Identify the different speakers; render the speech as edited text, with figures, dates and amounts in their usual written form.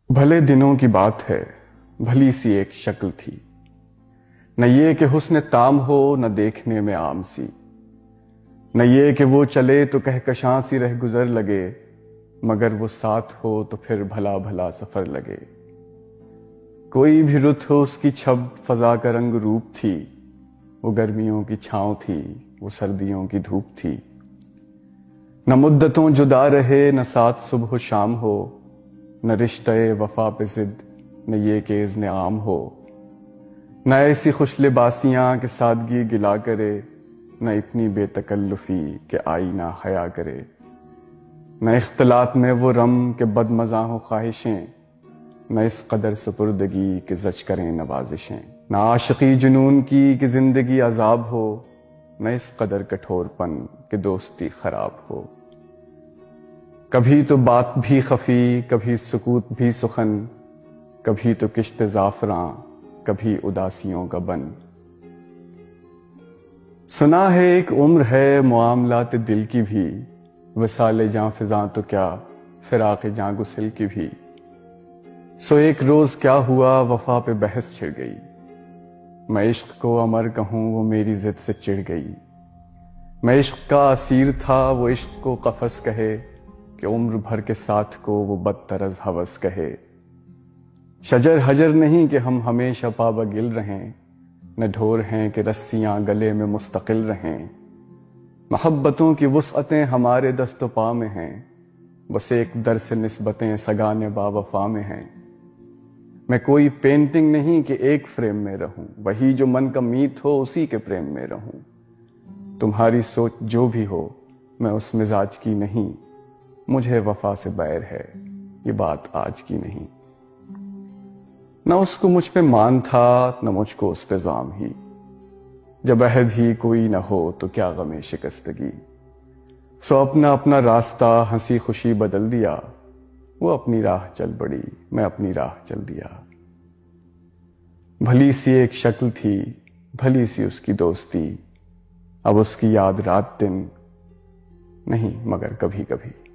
Speaker 1: بھلے دنوں کی بات ہے، بھلی سی ایک شکل تھی، نہ یہ کہ حسن تام ہو نہ دیکھنے میں عام سی، نہ یہ کہ وہ چلے تو کہکشاں سی رہ گزر لگے، مگر وہ ساتھ ہو تو پھر بھلا بھلا سفر لگے۔ کوئی بھی رت ہو اس کی چھب فضا کا رنگ روپ تھی، وہ گرمیوں کی چھاؤں تھی، وہ سردیوں کی دھوپ تھی۔ نہ مدتوں جدا رہے، نہ ساتھ صبح و شام ہو، نہ رشتہ وفا پہ ضد، نہ یہ کہ اذن عام ہو۔ نہ ایسی خوش لباسیاں کہ سادگی گلا کرے، نہ اتنی بے تکلفی کہ آئینہ حیا کرے۔ نہ اختلاط میں وہ رم کہ بد مزاح و خواہشیں، نہ اس قدر سپردگی کہ زج کریں نوازشیں۔ نہ عاشقی جنون کی کہ زندگی عذاب ہو، نہ اس قدر کٹھور پن کہ دوستی خراب ہو۔ کبھی تو بات بھی خفی، کبھی سکوت بھی سخن، کبھی تو کشت زعفراں، کبھی اداسیوں کا بن۔ سنا ہے ایک عمر ہے معاملات دل کی بھی، وصال جاں فزاں تو کیا فراق جاں گسل کی بھی۔ سو ایک روز کیا ہوا وفا پہ بحث چھڑ گئی، میں عشق کو امر کہوں وہ میری ضد سے چڑ گئی۔ میں عشق کا اسیر تھا وہ عشق کو قفس کہے، کہ عمر بھر کے ساتھ کو وہ بدتر از ہوس کہے۔ شجر حجر نہیں کہ ہم ہمیشہ پابگل رہیں، نہ ڈھور ہیں کہ رسیاں گلے میں مستقل رہیں۔ محبتوں کی وسعتیں ہمارے دست و پا میں ہیں، بس ایک در سے نسبتیں سگانے با وفا میں ہیں۔ میں کوئی پینٹنگ نہیں کہ ایک فریم میں رہوں، وہی جو من کا میت ہو اسی کے پریم میں رہوں۔ تمہاری سوچ جو بھی ہو میں اس مزاج کی نہیں، مجھے وفا سے بیر ہے یہ بات آج کی نہیں۔ نہ اس کو مجھ پہ مان تھا نہ مجھ کو اس پہ زام ہی، جب عہد ہی کوئی نہ ہو تو کیا غم شکستگی۔ سو اپنا اپنا راستہ ہنسی خوشی بدل دیا، وہ اپنی راہ چل پڑی میں اپنی راہ چل دیا۔ بھلی سی ایک شکل تھی، بھلی سی اس کی دوستی، اب اس کی یاد رات دن نہیں مگر کبھی کبھی۔